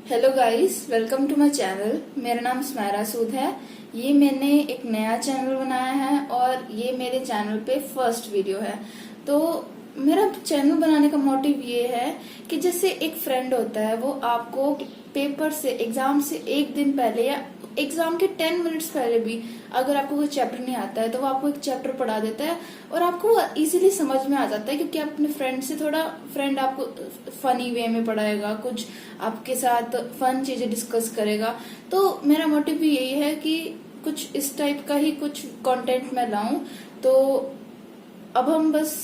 Hello guys, welcome to my channel. मेरा नाम स्मायरा सूद है। ये मैंने एक नया चैनल बनाया है और ये मेरे चैनल पे फर्स्ट वीडियो है। तो मेरा चैनल बनाने का मोटिव ये है कि जैसे एक फ्रेंड होता है, वो आपको पेपर से, एग्जाम से एक दिन पहले या एग्जाम के 10 मिनट्स पहले भी अगर आपको कोई चैप्टर नहीं आता है तो वो आपको एक चैप्टर पढ़ा देता है और आपको इजीली समझ में आ जाता है, क्योंकि आप अपने फ्रेंड से फ्रेंड आपको फनी वे में पढ़ाएगा, कुछ आपके साथ फन चीजें डिस्कस करेगा। तो मेरा मोटिव भी यही है कि कुछ इस टाइप का ही कुछ कंटेंट मैं लाऊं। तो अब हम बस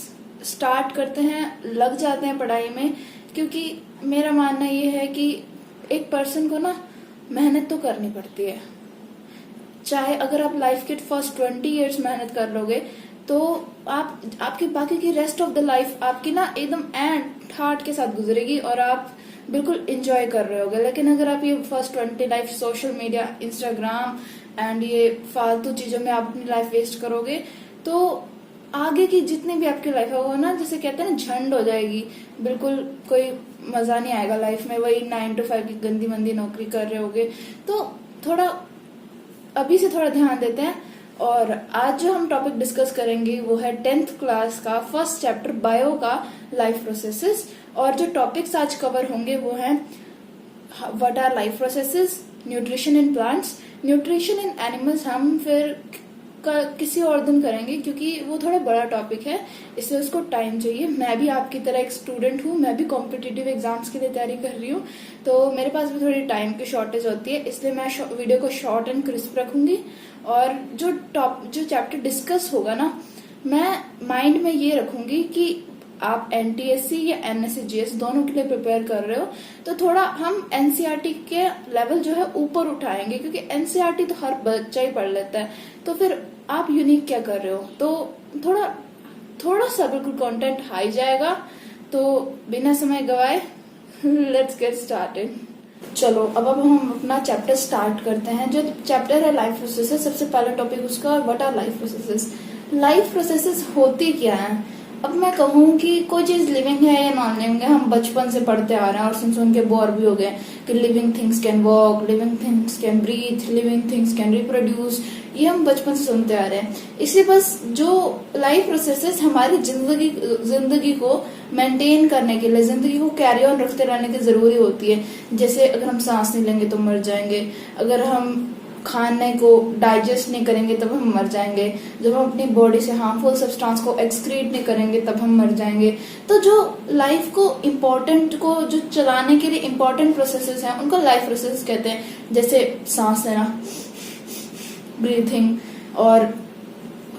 स्टार्ट करते हैं, लग जाते हैं पढ़ाई में, क्योंकि मेरा मानना ये है कि एक पर्सन को ना मेहनत तो करनी पड़ती है। चाहे अगर आप लाइफ के फर्स्ट 20 इयर्स मेहनत कर लोगे तो आपकी बाकी की रेस्ट ऑफ द लाइफ आपकी ना एकदम एंड हार्ट के साथ गुजरेगी और आप बिल्कुल एंजॉय कर रहे होगे। लेकिन अगर आप ये first 20 life social media, Instagram and ये फालतू चीजों में आप अपनी लाइफ वेस्ट करोगे तो आगे की जितनी भी आपकी लाइफ है वो ना, जैसे कहते हैं ना, झंड हो जाएगी। बिल्कुल कोई मजा नहीं आएगा लाइफ में। वही 9 to 5 की गंदी मंदी नौकरी कर रहे होगे। तो थोड़ा अभी से थोड़ा ध्यान देते हैं। और आज जो हम टॉपिक डिस्कस करेंगे वो है 10th क्लास का फर्स्ट चैप्टर बायो का, लाइफ प्रोसेसेस। और जो टॉपिक्स आज कवर होंगे वो है what our life processes, nutrition in plants, nutrition in animals हम फिर किसी और दिन करेंगे, क्योंकि वो थोड़ा बड़ा टॉपिक है, इसलिए उसको टाइम चाहिए। मैं भी आपकी तरह एक स्टूडेंट हूँ, मैं भी कॉम्पिटिटिव एग्जाम्स के लिए तैयारी कर रही हूँ, तो मेरे पास भी थोड़ी टाइम की शॉर्टेज होती है, इसलिए मैं वीडियो को शॉर्ट एंड क्रिस्प रखूंगी। और जो चैप्टर डिस्कस होगा ना, मैं माइंड में ये रखूंगी कि आप एनटीएससी या एनएससीजीएस दोनों के लिए प्रिपेयर कर रहे हो तो थोड़ा हम एनसीईआरटी के लेवल जो है ऊपर उठाएंगे, क्योंकि एनसीईआरटी तो हर बच्चा ही पढ़ लेता है। तो फिर आप यूनिक क्या कर रहे हो, तो थोड़ा सा बिल्कुल कंटेंट हाई जाएगा। तो बिना समय गवाए लेट्स गेट स्टार्टेड। चलो अब हम अपना चैप्टर स्टार्ट करते हैं। जो चैप्टर है लाइफ प्रोसेसेस, सबसे पहला टॉपिक उसका what our life processes. Life processes होती क्या है? अब मैं कहूँ कि कोई चीज लिविंग है या नॉन लिविंग है, हम बचपन से पढ़ते आ रहे हैं और सुन के बोर भी हो गए कि living things can walk, living things can breathe, living things can reproduce. ये हम बचपन से सुनते आ रहे हैं। इसलिए बस जो लाइफ प्रोसेसेस हमारी जिंदगी को मेंटेन करने के लिए, जिंदगी को कैरी ऑन रखते रहने की जरूरी होती है। जैसे अगर हम सांस नहीं लेंगे तो मर जाएंगे, अगर हम खाने को डाइजेस्ट नहीं करेंगे तब हम मर जाएंगे, जब हम अपनी बॉडी से हार्मफुल सब्सटेंस को एक्सक्रीट नहीं करेंगे तब हम मर जाएंगे। तो जो लाइफ को जो चलाने के लिए इम्पोर्टेंट प्रोसेसेस हैं उनको लाइफ प्रोसेस कहते हैं। जैसे सांस लेना, ब्रीथिंग, और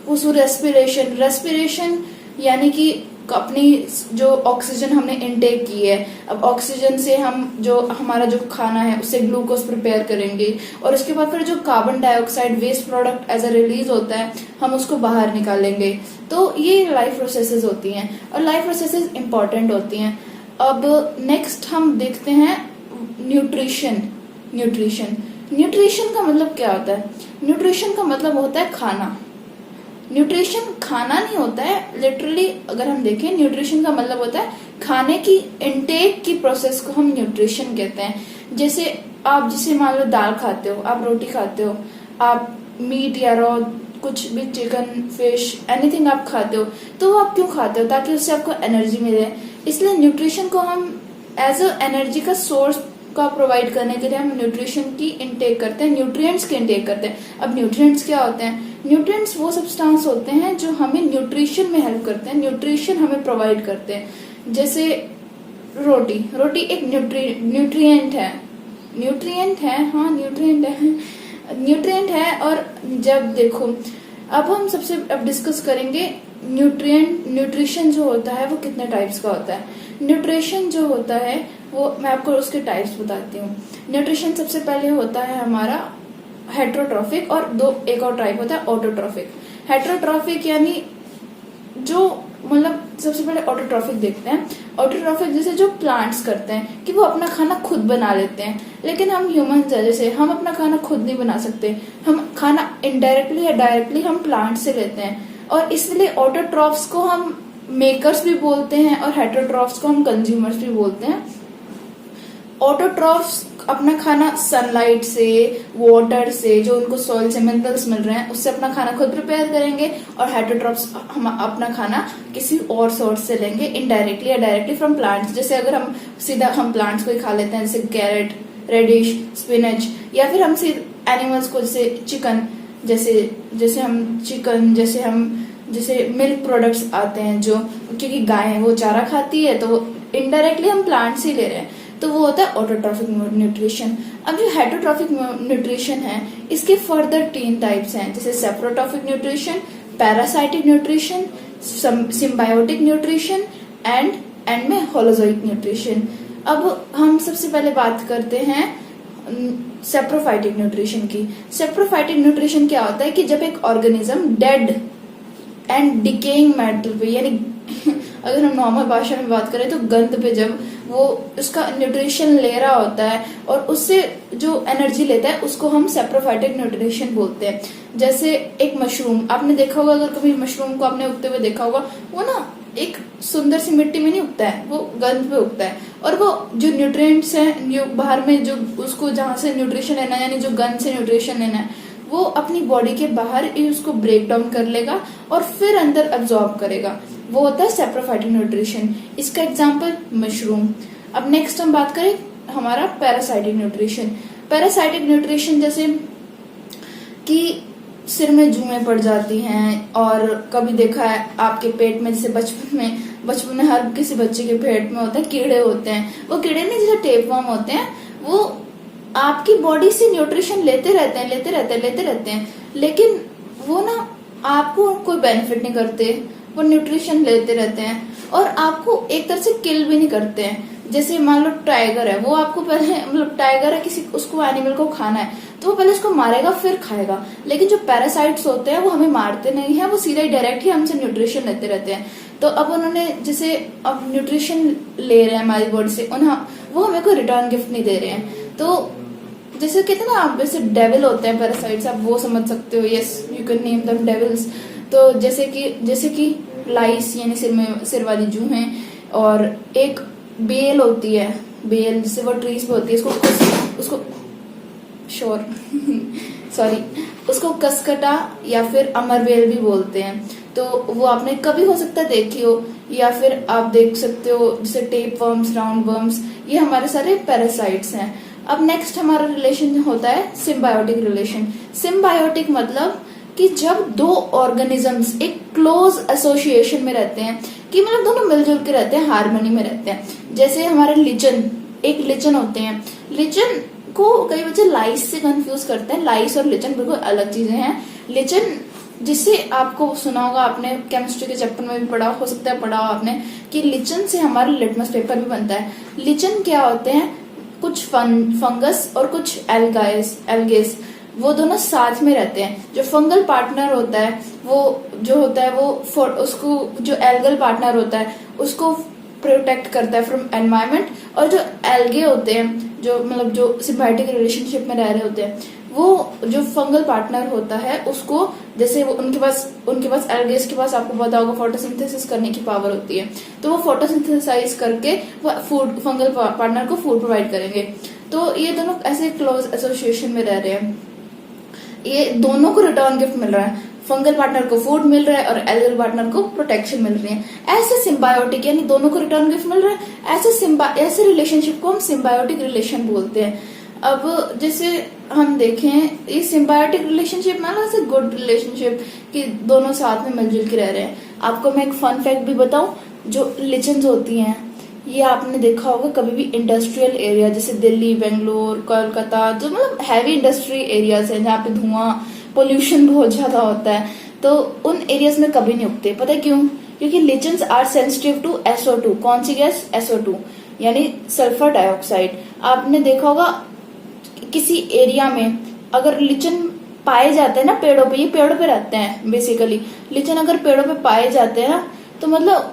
उस रेस्पिरेशन यानी कि अपनी जो ऑक्सीजन हमने इनटेक की है, अब ऑक्सीजन से हम जो हमारा जो खाना है उससे ग्लूकोज प्रिपेयर करेंगे और उसके बाद फिर जो carbon dioxide waste product as a release होता है हम उसको बाहर निकालेंगे। तो ये लाइफ प्रोसेसेस होती हैं और लाइफ प्रोसेसेस इंपॉर्टेंट होती हैं। अब नेक्स्ट हम देखते हैं न्यूट्रिशन। न्यूट्रिशन का मतलब क्या होता है? न्यूट्रिशन का मतलब होता है खाना। न्यूट्रिशन खाना नहीं होता है, लिटरली अगर हम देखें न्यूट्रिशन का मतलब होता है खाने की इनटेक की प्रोसेस को हम न्यूट्रिशन कहते हैं। जैसे आप मान लो दाल खाते हो, आप रोटी खाते हो, आप मीट या रॉ कुछ भी, चिकन, फिश, एनीथिंग आप खाते हो, तो वो आप क्यों खाते हो? ताकि उससे आपको एनर्जी मिले। इसलिए न्यूट्रिशन को हम एज अ एनर्जी का सोर्स का प्रोवाइड करने के लिए हम न्यूट्रिशन की इनटेक करते हैं, न्यूट्रिएंट्स की इनटेक करते हैं। अब न्यूट्रिएंट्स क्या होते हैं? न्यूट्रिएंट्स वो सब्सटेंस होते हैं जो हमें न्यूट्रिशन में हेल्प करते हैं, न्यूट्रिशन हमें प्रोवाइड करते हैं। जैसे रोटी एक न्यूट्रिएंट है। और जब देखो, अब डिस्कस करेंगे न्यूट्रिशन जो होता है वो कितने टाइप्स का होता है। न्यूट्रिशन जो होता है वो मैं आपको उसके टाइप्स बताती हूँ। न्यूट्रिशन सबसे पहले होता है हमारा हेट्रोट्रॉफिक, और एक और टाइप होता है ऑटोट्रॉफिक। हेट्रोट्रॉफिक यानी जो मतलब सबसे पहले ऑटोट्रॉफिक देखते हैं। ऑटोट्रॉफिक जैसे जो प्लांट्स करते हैं कि वो अपना खाना खुद बना लेते हैं, लेकिन हम ह्यूमंस है, जैसे हम अपना खाना खुद नहीं बना सकते। हम खाना इनडायरेक्टली या डायरेक्टली हम प्लांट से लेते हैं, और इसलिए ऑटोट्रॉफ्स को हम मेकर्स भी बोलते हैं और हेट्रोट्रॉफ्स को हम कंज्यूमर्स भी बोलते हैं। ऑटोट्रॉफ्स अपना खाना सनलाइट से, वाटर से, जो उनको सॉइल से मिनरल्स मिल रहे हैं उससे अपना खाना खुद प्रिपेयर करेंगे, और हेटरोट्रॉफ्स हम अपना खाना किसी और सोर्स से लेंगे, इनडायरेक्टली या डायरेक्टली फ्रॉम प्लांट्स। जैसे अगर हम सीधा हम प्लांट्स को ही खा लेते हैं, जैसे कैरेट, रेडिश, स्पिनच, या फिर हम सीधे एनिमल्स को, जैसे चिकन, जैसे हम जैसे मिल्क प्रोडक्ट्स आते हैं, जो क्योंकि गाय है वो चारा खाती है तो वो इनडायरेक्टली हम प्लांट से ले रहे हैं, तो वो होता है ऑटोट्रॉफिक न्यूट्रिशन। अब जो हेटरोट्रॉफिक न्यूट्रिशन है इसके फर्दर 3 टाइप्स हैं, जैसे saprotrophic nutrition, parasitic nutrition, symbiotic nutrition and में होलोजोइक न्यूट्रिशन। अब हम सबसे पहले बात करते हैं सेप्रोफाइटिक न्यूट्रिशन की। सेप्रोफाइटिक न्यूट्रिशन क्या होता है कि जब एक organism dead and decaying matter पे, यानी अगर हम नॉर्मल भाषा में बात करें तो गंद पे जब वो उसका न्यूट्रिशन ले रहा होता है और उससे जो एनर्जी लेता है उसको हम सेप्रोफाइटिक न्यूट्रिशन बोलते हैं। जैसे एक मशरूम आपने देखा होगा, अगर कभी मशरूम को आपने उगते हुए देखा होगा, वो ना एक सुंदर सी मिट्टी में नहीं उगता है, वो गंद पे उगता है, और वो जो न्यूट्रिएंट्स हैं जो बाहर में जो उसको जहां से न्यूट्रिशन लेना है, यानी जो गंद से न्यूट्रिशन लेना है, वो अपनी बॉडी के बाहर ही उसको ब्रेक डाउन कर लेगा और फिर अंदर अब्सॉर्ब करेगा, वो होता है सेप्रोफाइटिक न्यूट्रिशन। इसका एग्जांपल मशरूम। अब नेक्स्ट हम बात करें हमारा पैरासाइटिक न्यूट्रिशन। पैरासाइटिक न्यूट्रिशन जैसे कि सिर में जुएं पड़ जाती हैं, और कभी देखा है आपके पेट में, जैसे बचपन में हर किसी बच्चे के पेट में होता है कीड़े होते हैं, वो कीड़े नहीं जैसे टेपवर्म होते हैं, वो आपकी बॉडी से न्यूट्रिशन लेते रहते हैं, लेकिन वो ना आपको कोई बेनिफिट नहीं करते, वो न्यूट्रिशन लेते रहते हैं और आपको एक तरह से किल भी नहीं करते हैं। जैसे मान लो टाइगर है, वो आपको पहले, मतलब टाइगर है, किसी उसको एनिमल को खाना है तो वो पहले उसको मारेगा फिर खाएगा, लेकिन जो पैरासाइट्स होते हैं वो हमें मारते नहीं है, वो सीधा ही डायरेक्ट ही हमसे न्यूट्रिशन लेते रहते हैं। तो अब उन्होंने जैसे अब न्यूट्रिशन ले रहे हैं हमारी बॉडी से, वो हमें कोई रिटर्न गिफ्ट नहीं दे रहे हैं। तो जैसे कहते हैं ना, आप जैसे डेविल होते हैं पैरासाइट्स, आप वो समझ सकते हो, yes you can name them devils. तो जैसे कि लाइस यानी सिर वाली जू हैं, और एक बेल होती है, बेल जिससे वो ट्रीज पे होती है, उसको उसको कसकटा या फिर अमरबेल भी बोलते हैं। तो वो आपने कभी हो सकता है देखी हो, या फिर आप देख सकते हो जैसे टेप वर्म्स, राउंड वर्म्स, ये हमारे सारे पैरासाइट्स हैं। अब नेक्स्ट हमारा रिलेशन होता है सिम्बायोटिक रिलेशन। सिम्बायोटिक मतलब कि जब 2 ऑर्गेनिजम्स एक क्लोज एसोसिएशन में रहते हैं, कि मतलब दोनों मिलजुल के रहते हैं, हार्मनी में रहते हैं। जैसे हमारे लिचन होते हैं, लिचन को कई बच्चे लाइस से कंफ्यूज करते हैं, लाइस और लिचन बिल्कुल अलग चीजें हैं। लिचन जिससे आपको सुना होगा, आपने केमिस्ट्री के चैप्टर में भी पढ़ा हो सकता है, पढ़ा हो आपने, कि लिचन से हमारा लिटमस पेपर भी बनता है। लिचन क्या होते हैं, कुछ फंगस और कुछ एल्गेस, वो दोनों साथ में रहते हैं। जो फंगल पार्टनर होता है वो उसको, जो एल्गल पार्टनर होता है उसको प्रोटेक्ट करता है फ्रॉम एनवायरमेंट, और जो एल्गे होते हैं, जो मतलब जो सिम्बायोटिक रिलेशनशिप में रह रहे होते हैं, वो जो फंगल पार्टनर होता है उसको, जैसे वो उनके पास एल्गेस के पास आपको पता होगा फोटोसिंथेसिस करने की पावर होती है, तो वो फोटोसिंथेसाइज करके वो फूड, फंगल पार्टनर को फूड प्रोवाइड करेंगे। तो ये दोनों ऐसे क्लोज एसोसिएशन में रह रहे हैं, ये दोनों को रिटर्न गिफ्ट मिल रहा है, फंगल पार्टनर को फूड मिल रहा है और एल्गल पार्टनर को प्रोटेक्शन मिल रही है। ऐसे सिम्बायोटिक यानी दोनों को रिटर्न गिफ्ट मिल रहा है, ऐसे रिलेशनशिप को हम सिम्बायोटिक रिलेशन बोलते हैं। अब जैसे हम देखें, ये सिम्बायोटिक रिलेशनशिप मतलब ऐसे गुड रिलेशनशिप कि दोनों साथ में मिलजुल के रह रहे हैं। आपको मैं एक फन फैक्ट भी बताऊं, जो लिचन्स होती हैं, ये आपने देखा होगा कभी भी इंडस्ट्रियल एरिया जैसे दिल्ली, बेंगलोर, कोलकाता, जो मतलब हैवी इंडस्ट्री एरियाज हैं जहाँ पे धुआं, पोल्यूशन बहुत ज्यादा होता है, तो उन एरियाज में कभी नहीं उगते। पता है क्यों? क्योंकि लिचन्स आर सेंसिटिव टू SO2। कौन सी गैस? SO2 यानी सल्फर डाइऑक्साइड। आपने देखा होगा किसी एरिया में अगर लिचन पाए जाते हैं ना पेड़ों पे, ये पेड़ों पे रहते हैं बेसिकली, लिचन अगर पेड़ों पे पाए जाते हैं ना, तो मतलब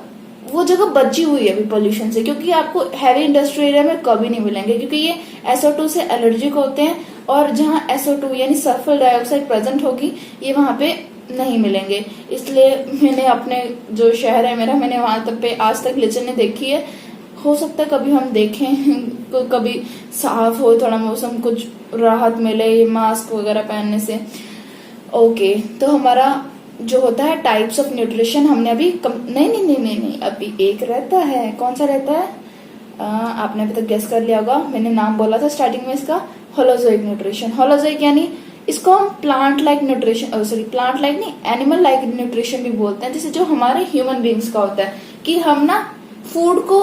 वो जगह बची हुई है अभी पोल्यूशन से, क्योंकि आपको हैवी इंडस्ट्री एरिया में कभी नहीं मिलेंगे, क्योंकि ये SO2 से एलर्जिक होते हैं, और जहाँ SO2 यानी सल्फर डाइऑक्साइड प्रेजेंट होगी, ये वहां पे नहीं मिलेंगे। इसलिए मैंने अपने जो शहर है मेरा, मैंने वहां तक पे आज तक लिचन नहीं देखी है। हो सकता है कभी हम देखें, कभी साफ हो थोड़ा मौसम, कुछ राहत मिले ये मास्क वगैरह पहनने से। ओके, तो हमारा जो होता है टाइप्स ऑफ न्यूट्रिशन हमने अभी नहीं, अभी एक रहता है। कौन सा रहता है? आपने अभी तक गेस कर लिया होगा, मैंने नाम बोला था स्टार्टिंग में इसका, होलोजोइक न्यूट्रिशन। होलोजोइक यानी इसको हम plant like nutrition, sorry plant like नहीं, एनिमल लाइक न्यूट्रिशन भी बोलते हैं। जैसे जो हमारे ह्यूमन बींग्स का होता है कि हम ना फूड को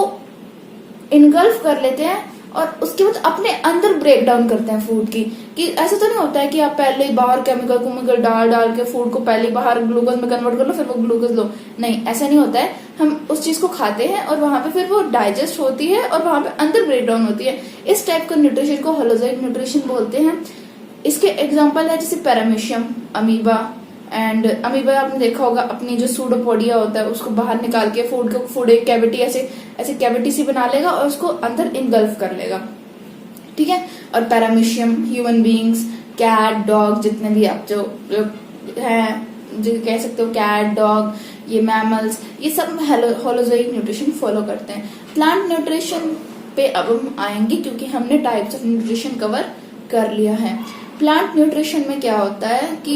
इनगल्फ कर लेते हैं और उसके बाद अपने अंदर ब्रेक डाउन करते हैं फूड की। कि ऐसा तो नहीं होता है कि आप पहले बाहर केमिकल डाल के फूड को पहले बाहर ग्लूकोज में कन्वर्ट कर लो फिर वो ग्लूकोज लो, नहीं ऐसा नहीं होता है। हम उस चीज को खाते हैं और वहां पे फिर वो डाइजेस्ट होती है और वहां पे अंदर ब्रेक डाउन होती है। इस टाइप का न्यूट्रिशन को होलोजोइक न्यूट्रिशन बोलते हैं। इसके एग्जाम्पल है जैसे पैरामीशियम, अमीबा। एंड अमीबा आपने देखा होगा, अपनी जो सूडोपोडिया होता है उसको बाहर निकाल के फूड एक कैविटी ऐसे कैविटी सी बना लेगा और उसको अंदर इनगल्फ कर लेगा, ठीक है। और paramecium human beings, cat, dog, जितने भी आप जो हैं, जो कह सकते हो कैट, डॉग, ये मैमल्स, ये सब होलोजोइक न्यूट्रिशन फॉलो करते हैं। प्लांट न्यूट्रिशन पे अब हम आएंगे क्योंकि हमने टाइप्स ऑफ न्यूट्रिशन कवर कर लिया है। प्लांट न्यूट्रिशन में क्या होता है कि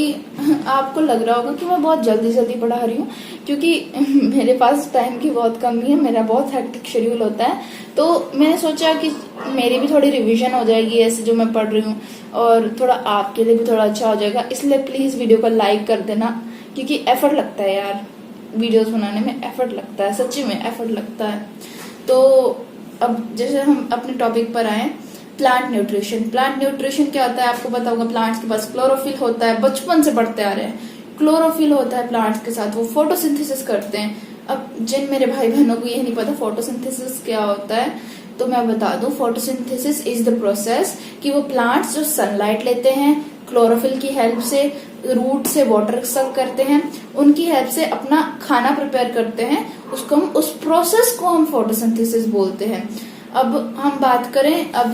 आपको लग रहा होगा कि मैं बहुत जल्दी पढ़ा रही हूँ क्योंकि मेरे पास टाइम की बहुत कमी है, मेरा बहुत हेक्टिक शेड्यूल होता है। तो मैंने सोचा कि मेरी भी थोड़ी रिवीजन हो जाएगी ऐसे जो मैं पढ़ रही हूँ और थोड़ा आपके लिए भी थोड़ा अच्छा हो जाएगा। इसलिए प्लीज वीडियो को लाइक कर देना क्योंकि एफर्ट लगता है यार, वीडियोस बनाने में एफर्ट लगता है, सच्ची में एफर्ट लगता है। तो अब जैसे हम अपने टॉपिक पर आए, प्लांट न्यूट्रिशन। प्लांट न्यूट्रिशन क्या होता है आपको पता होगा। प्लांट्स के पास क्लोरोफिल होता है, बचपन से पढ़ते आ रहे हैं। क्लोरोफिल होता है प्लांट्स के साथ, वो फोटोसिंथेसिस करते हैं। अब जिन मेरे भाई बहनों को ये नहीं पता फोटोसिंथेसिस क्या होता है तो मैं बता दूं, फोटोसिंथेसिस इज द प्रोसेस कि वो प्लांट्स जो सनलाइट लेते हैं क्लोरोफिल की हेल्प से, रूट से वाटर सक करते हैं, उनकी हेल्प से अपना खाना प्रिपेयर करते हैं, उसको हम उस प्रोसेस को हम फोटोसिंथेसिस बोलते हैं। अब हम बात करें, अब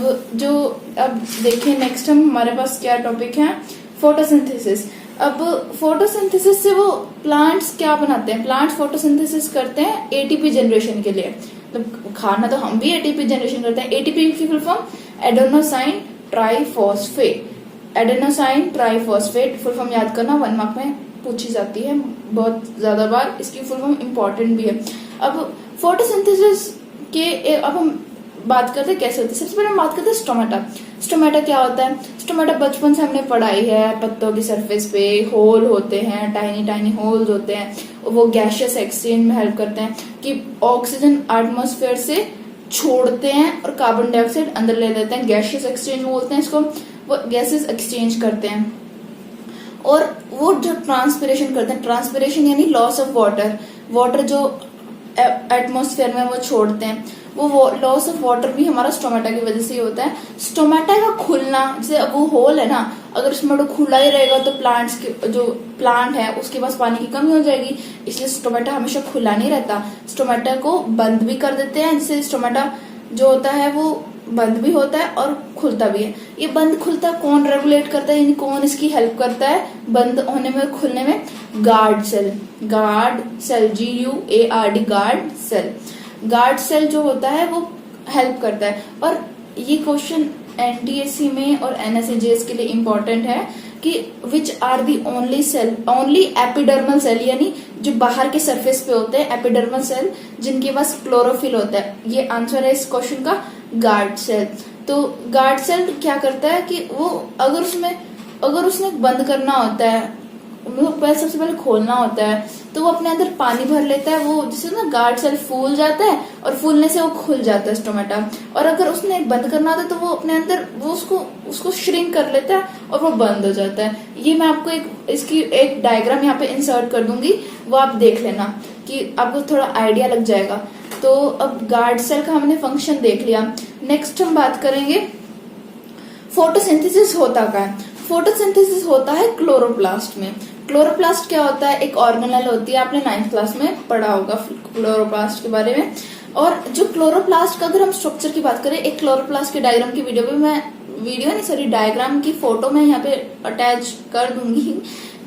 देखिए नेक्स्ट हमारे पास क्या टॉपिक है, फोटोसिंथेसिस। अब फोटोसिंथेसिस से वो प्लांट्स क्या बनाते हैं, प्लांट्स फोटोसिंथेसिस करते हैं एटीपी जनरेशन के लिए। मतलब खाना तो हम भी एटीपी जनरेशन करते हैं। एटीपी की full form adenosine triphosphate. Adenosine triphosphate full form याद करना, 1 मार्क में पूछी जाती है बहुत ज्यादा बार, इसकी फुल फॉर्म इम्पोर्टेंट भी है। अब फोटोसिंथेसिस के अब हम बात करते हैं कैसे होती है। सबसे पहले हम बात करते हैं स्टोमेटा। स्टोमेटा क्या होता है? स्टोमेटा बचपन से हमने पढ़ाई है, पत्तों की सरफेस पे होल होते हैं, टाइनी होल्स होते हैं, वो गैसियस एक्सचेंज में हेल्प करते हैं कि ऑक्सीजन एटमॉस्फेयर से छोड़ते हैं और कार्बन डाइऑक्साइड अंदर ले लेते हैं। गैसियस एक्सचेंज बोलते हैं इसको, वो गैसेस एक्सचेंज करते हैं। और वो जो ट्रांसपिरेशन करते हैं, ट्रांसपिरेशन यानी लॉस ऑफ वाटर जो एटमॉस्फेयर में वो छोड़ते हैं, वो लॉस ऑफ वाटर भी हमारा स्टोमेटा की वजह से ही होता है। स्टोमेटा का खुलना, जैसे वो होल है ना, अगर स्टोमेटा खुला ही रहेगा तो प्लांट्स के जो प्लांट है उसके पास पानी की कमी हो जाएगी, इसलिए स्टोमेटा हमेशा खुला नहीं रहता। स्टोमेटा को बंद भी कर देते हैं, जिससे स्टोमेटा जो होता है वो बंद भी होता है और खुलता भी है। ये बंद खुलता कौन रेगुलेट करता है, यानी कौन इसकी हेल्प करता है बंद होने में और खुलने में? Guard cell. GUARD, guard cell. Guard cell जो होता है वो हेल्प करता है। और ये क्वेश्चन NTSC में और NSAJS के लिए इम्पोर्टेंट है कि which are the only epidermal cell, यानी जो बाहर के सरफेस पे होते हैं एपिडर्मल सेल, जिनके पास क्लोरोफिल होता है। ये आंसर है इस क्वेश्चन का, गार्ड सेल। तो गार्ड सेल क्या करता है कि वो अगर उसने बंद करना होता है, सबसे पहले खोलना होता है, तो वो अपने अंदर पानी भर लेता है। वो जिससे ना गार्ड सेल फूल जाता है और फूलने से वो खुल जाता है स्टोमेटा। और अगर उसने बंद करना होता है तो वो अपने अंदर वो उसको श्रिंक कर लेता है और वो बंद हो जाता है। ये मैं आपको इसकी एक डायग्राम यहाँ पे इंसर्ट कर दूंगी, वो आप देख लेना कि आपको थोड़ा आइडिया लग जाएगा। तो अब गार्ड सेल का हमने फंक्शन देख लिया। नेक्स्ट हम बात करेंगे फोटोसिंथेसिस होता क्या है। फोटोसिंथेसिस होता है क्लोरोप्लास्ट में। क्लोरोप्लास्ट क्या होता है? एक ऑर्गेनेल होती है, आपने 9th क्लास में पढ़ा होगा क्लोरोप्लास्ट के बारे में। और जो क्लोरोप्लास्ट का अगर हम स्ट्रक्चर की बात करें, एक क्लोरोप्लास्ट के डायग्राम की डायग्राम की फोटो मैं यहाँ पे अटैच कर दूंगी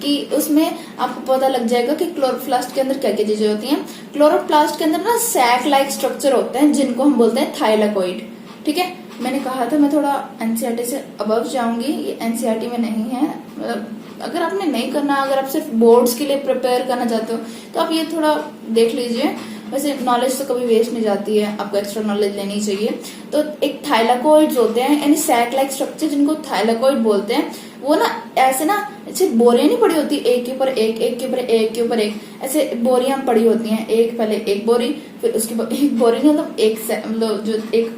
कि उसमें आपको पता लग जाएगा कि क्लोरोप्लास्ट के अंदर क्या क्या चीजें होती हैं। क्लोरोप्लास्ट के अंदर ना सैक लाइक स्ट्रक्चर होते हैं जिनको हम बोलते हैं थाइलाकोइड। ठीक है, मैंने कहा था मैं थोड़ा एनसीईआरटी से अबव जाऊंगी, ये एनसीईआरटी में नहीं है। मतलब अगर आपने नहीं करना, अगर आप सिर्फ बोर्ड्स के लिए प्रिपेयर करना चाहते हो तो आप ये थोड़ा देख लीजिए। वैसे नॉलेज तो कभी वेस्ट नहीं जाती है, आपको एक्स्ट्रा नॉलेज लेनी चाहिए। तो एक थाइलाकोइड्स होते हैं, यानी सैक लाइक स्ट्रक्चर जिनको थाइलाकोइड बोलते हैं। वो ना ऐसे बोरियां नहीं पड़ी होती एक के ऊपर एक, एक के ऊपर एक के ऊपर एक, ऐसे बोरियां पड़ी होती हैं। एक पहले एक बोरी, फिर उसके बाद एक बोरी नहीं, मतलब एक मतलब जो एक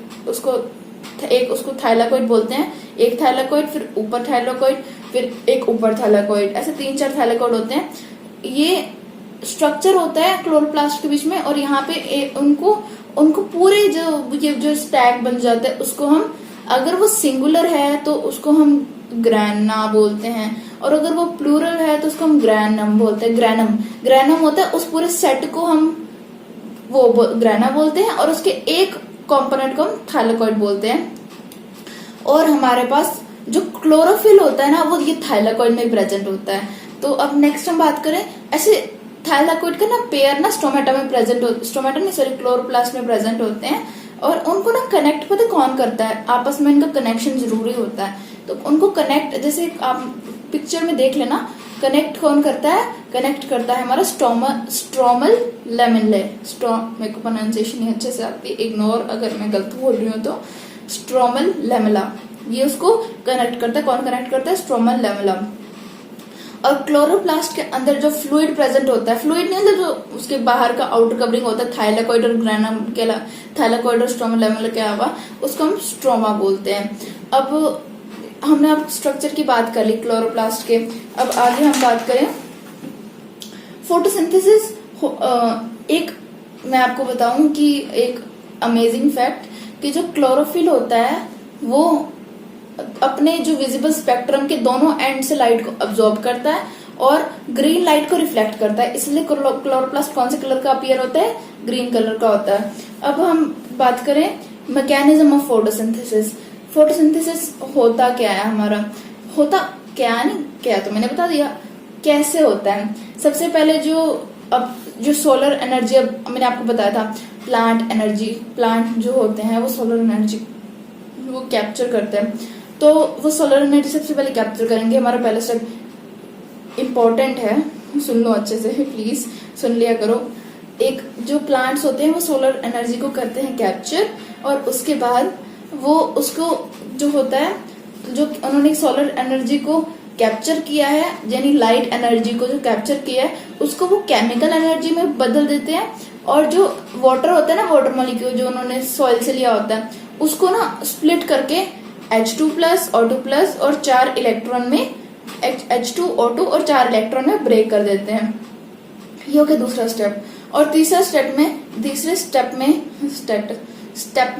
उसको थाइलाकोइड बोलते हैं। एक थाइलाकोइड, फिर ऊपर थाइलाकोइड, फिर एक ऊपर थाइलाकोइड, ऐसे 3-4 थाइलाकोइड होते हैं। ये स्ट्रक्चर होता है क्लोरोप्लास्ट के बीच में, और यहाँ पे उनको पूरे जो स्टैक बन जाता है उसको हम, अगर वो सिंगुलर है तो उसको हम ग्रैना बोलते हैं, और अगर वो प्लूरल है तो उसको हम ग्रैनम बोलते हैं। ग्रैनम होता है उस पूरे सेट को हम वो ग्रैना बोलते हैं, और उसके एक कंपोनेंट को हम थाइलाकोइड बोलते हैं। और हमारे पास जो क्लोरोफिल होता है ना, वो ये थाइलाकोइड में प्रेजेंट होता है। तो अब नेक्स्ट हम बात करें, ऐसे थाइलाकोइड का ना पेयर ना स्टोमेटा में क्लोरोप्लास्ट में प्रेजेंट होते हैं, और उनको ना कनेक्ट पता कौन करता है, आपस में इनका कनेक्शन जरूरी होता है। तो उनको कनेक्ट, जैसे आप पिक्चर में देख लेना, कनेक्ट कौन करता है? कनेक्ट करता है हमारा स्ट्रोमल लेमिनले। मेरे को प्रोनाउंसिएशन नहीं अच्छे से आती, इग्नोर अगर मैं गलत बोल रही हूँ तो। स्ट्रोमल लेमिला, ये उसको कनेक्ट करता है। कौन कनेक्ट करता है? Stromal lamella. और क्लोरोप्लास्ट के अंदर जो फ्लूइड प्रेजेंट होता है, फ्लूइड नहीं मतलब जो उसके बाहर का आउटर कवरिंग होता है थाइलाकोइड और ग्रैनम के अलावा, थाइलाकोइड और स्ट्रोमल लेमिला के अलावा, उसको हम स्ट्रोमा बोलते हैं। अब हमने अब स्ट्रक्चर की बात कर ली क्लोरोप्लास्ट के। अब आगे हम बात करें फोटोसिंथेसिस। एक मैं आपको बताऊं कि एक अमेजिंग फैक्ट, कि जो क्लोरोफिल होता है वो अपने जो विजिबल स्पेक्ट्रम के दोनों एंड से लाइट को अब्सॉर्ब करता है और ग्रीन लाइट को रिफ्लेक्ट करता है। इसलिए क्लोरोप्लास्ट कौन से कलर का अपीयर होता है? ग्रीन कलर का होता है। अब हम बात करें मैकेनिज्म ऑफ फोटोसिंथेसिस। फोटोसिंथेसिस होता क्या है हमारा? होता क्या नहीं, क्या तो मैंने बता दिया कैसे होता है। सबसे पहले जो सोलर एनर्जी, अब मैंने आपको बताया था प्लांट एनर्जी, प्लांट जो होते हैं वो सोलर एनर्जी वो कैप्चर करते हैं। तो वो सोलर एनर्जी सबसे पहले कैप्चर करेंगे। हमारा पहला स्टेप इम्पोर्टेंट है, सुन लो अच्छे से, प्लीज सुन लिया करो। एक जो प्लांट्स होते हैं वो सोलर एनर्जी को करते हैं कैप्चर, और उसके बाद वो उसको जो होता है, जो उन्होंने सोलर एनर्जी को कैप्चर किया है, यानी लाइट एनर्जी को जो कैप्चर किया है, उसको वो केमिकल एनर्जी में बदल देते हैं। और जो वाटर होता है ना, वाटर मॉलिक्यूल जो उन्होंने सॉइल से लिया होता है, उसको ना स्प्लिट करके H2+, O2+ और 4 इलेक्ट्रॉन में H2, O2 और 4 इलेक्ट्रॉन में ब्रेक कर देते हैं। ये हो गया दूसरा स्टेप। और तीसरे स्टेप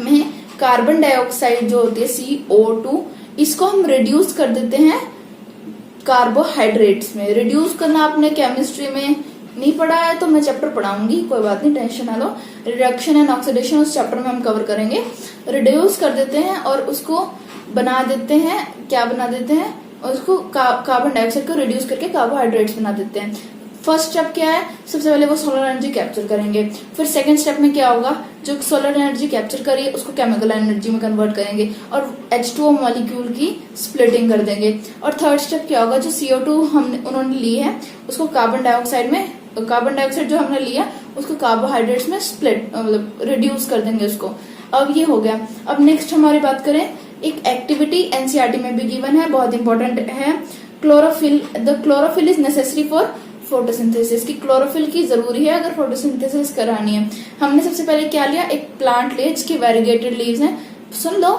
में कार्बन डाइऑक्साइड जो होती है CO2, इसको हम रिड्यूस कर देते हैं कार्बोहाइड्रेट्स में। रिड्यूस करना आपने केमिस्ट्री में नहीं पढ़ा है तो मैं चैप्टर पढ़ाऊंगी, कोई बात नहीं, टेंशन ना लो। रिडक्शन एंड ऑक्सीडेशन उस चैप्टर में हम कवर करेंगे। रिड्यूस कर देते हैं और उसको बना देते हैं, क्या बना देते हैं? उसको कार्बन डाइऑक्साइड को रिड्यूस करके कार्बोहाइड्रेट्स बना देते हैं। फर्स्ट स्टेप क्या है? सबसे पहले वो सोलर एनर्जी कैप्चर करेंगे। फिर सेकंड स्टेप में क्या होगा? जो सोलर एनर्जी कैप्चर करिए उसको केमिकल एनर्जी में कन्वर्ट करेंगे और H2O मॉलिक्यूल की स्प्लिटिंग कर देंगे। और थर्ड स्टेप क्या होगा? जो CO2 उन्होंने ली है उसको कार्बन डाइऑक्साइड जो हमने लिया उसको कार्बोहाइड्रेट्स में स्प्लिट मतलब रिड्यूस कर देंगे उसको। अब ये हो गया। अब नेक्स्ट हमारी बात करें, एक एक्टिविटी एनसीईआरटी में भी गिवन है, बहुत इंपॉर्टेंट है, chlorophyll. The chlorophyll is necessary for photosynthesis. की क्लोरोफिल की जरूरी है अगर फोटोसिंथेसिस करानी है। हमने सबसे पहले क्या लिया? एक प्लांट लिया जिसकी वेरीगेटेड लीव्स हैं। सुन लो,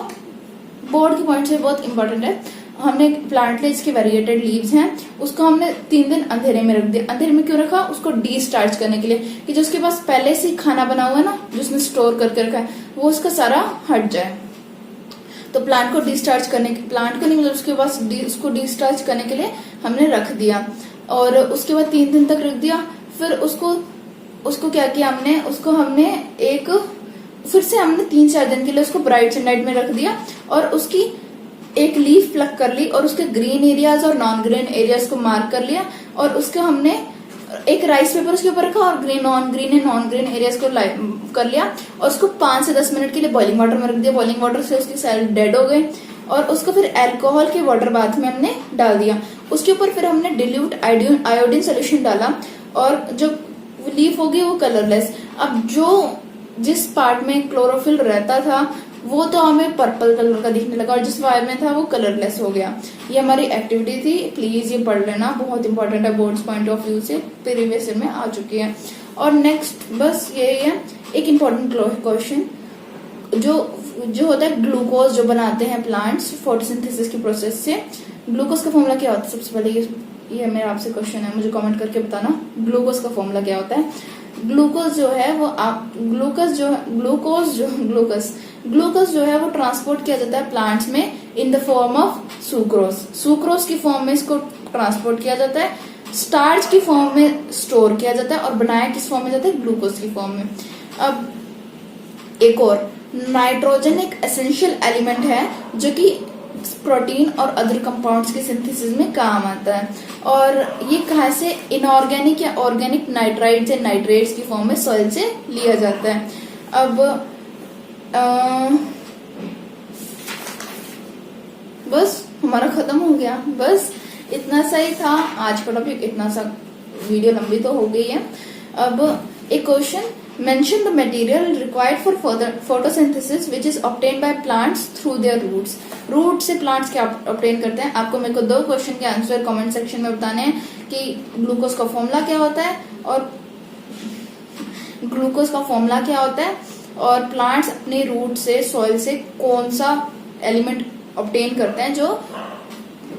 बोर्ड के पॉइंट से बहुत इंपॉर्टेंट है। हमने एक प्लांट लिया जिसकी वेरीगेटेड लीव्स हैं, उसको हमने 3 दिन अंधेरे में रख दिया। अंधेरे में क्यों रखा? उसको डिस्टार्च करने के लिए, कि जो उसके पास पहले से खाना बना हुआ है ना, जो उसने स्टोर करके रखा है, वो उसका सारा हट जाए। तो प्लांट को डिस्चार्ज करने के, प्लांट को नहीं मतलब उसके पास उसको डिस्चार्ज करने के लिए हमने रख दिया। और उसके बाद 3 दिन तक रख दिया। फिर उसको क्या किया हमने? उसको हमने फिर से हमने 3-4 दिन के लिए उसको ब्राइट सनलाइट में रख दिया और उसकी एक लीफ प्लक कर ली और उसके ग्रीन एरियाज और नॉन ग्रीन एरियाज को मार्क कर लिया और उसके हमने एक राइस पेपर उसके ऊपर रखा और नॉन ग्रीन एरियाज को कर लिया और उसको 5 से 10 मिनट के लिए बॉइलिंग वाटर में रख दिया। बॉइलिंग वाटर से उसकी सेल डेड हो गए और उसको फिर अल्कोहल के वाटर बाथ में हमने डाल दिया। उसके ऊपर फिर हमने डिल्यूट आयोडीन सोल्यूशन डाला और जो लीफ होगी वो कलरलेस। अब जिस पार्ट में क्लोरोफिल रहता था वो तो हमें पर्पल कलर का दिखने लगा और जिस वायर में था वो कलरलेस हो गया। ये हमारी एक्टिविटी थी, प्लीज ये पढ़ लेना, बहुत इंपॉर्टेंट है, बोर्ड्स पॉइंट ऑफ व्यू से प्रीवियस ईयर में आ चुकी है। और नेक्स्ट बस यही है एक इम्पोर्टेंट क्वेश्चन, जो होता है ग्लूकोज जो बनाते हैं प्लांट्स फोटोसिंथेसिस की प्रोसेस से, ग्लूकोज का फॉर्मूला क्या होता है? सबसे पहले ये मेरा आपसे क्वेश्चन है, मुझे कमेंट करके बताना ग्लूकोज का फॉर्मूला क्या होता है। ग्लूकोज जो है वो ग्लूकोज जो है वो ट्रांसपोर्ट किया जाता है प्लांट्स में in the form of sucrose की फॉर्म में इसको ट्रांसपोर्ट किया जाता है, स्टार्च की फॉर्म में स्टोर किया जाता है और बनाया किस फॉर्म में जाता है? ग्लूकोज की फॉर्म में। अब एक और, नाइट्रोजन एक एसेंशियल एलिमेंट है जो कि प्रोटीन और अदर कंपाउंड्स के सिंथेसिस में काम आता है और ये कहाँ से? इनऑर्गेनिक या ऑर्गेनिक नाइट्राइड्स या नाइट्रेट्स की फॉर्म में सॉइल से लिया जाता है। अब बस हमारा खत्म हो गया, बस इतना सा ही था आज का टॉपिक। इतना सा वीडियो लंबी तो हो गई है। अब एक question, mention the material required for further photosynthesis which is obtained by plants through their roots। Root से प्लांट्स क्या ऑब्टेन करते हैं? आपको मेरे को 2 क्वेश्चन के आंसर कमेंट सेक्शन में बताने हैं कि ग्लूकोज का फॉर्मूला क्या होता है और प्लांट्स अपने रूट से सॉइल से कौन सा एलिमेंट ऑब्टेन करते हैं जो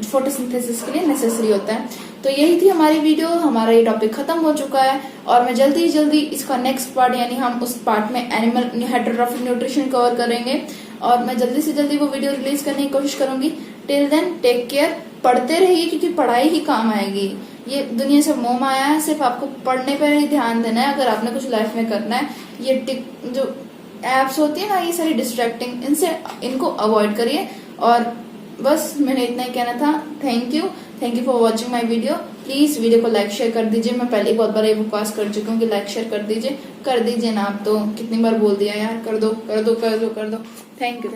फोटोसिंथेसिस के लिए नेसेसरी होता है। तो यही थी हमारी वीडियो, हमारा ये टॉपिक खत्म हो चुका है और मैं जल्दी इसका नेक्स्ट पार्ट यानी हम उस पार्ट में एनिमल हेटेरोट्रॉफिक न्यूट्रिशन कवर करेंगे और मैं जल्दी से जल्दी वो वीडियो रिलीज करने की कोशिश करूंगी। टिल देन टेक केयर, पढ़ते रहिए क्योंकि पढ़ाई ही काम आएगी। ये दुनिया से मोह माया है, सिर्फ आपको पढ़ने पर ही ध्यान देना है अगर आपने कुछ लाइफ में करना है। ये जो एप्स होती है ना, ये सारी डिस्ट्रैक्टिंग, इनको अवॉइड करिए। और बस मैंने इतना ही कहना था। Thank you for watching my video. Please video को लाइक शेयर कर दीजिए। मैं पहले बहुत बार रिक्वेस्ट कर चुकी हूँ कि लाइक शेयर कर दीजिए ना। आप तो कितनी बार बोल दिया यार, कर दो। Thank you.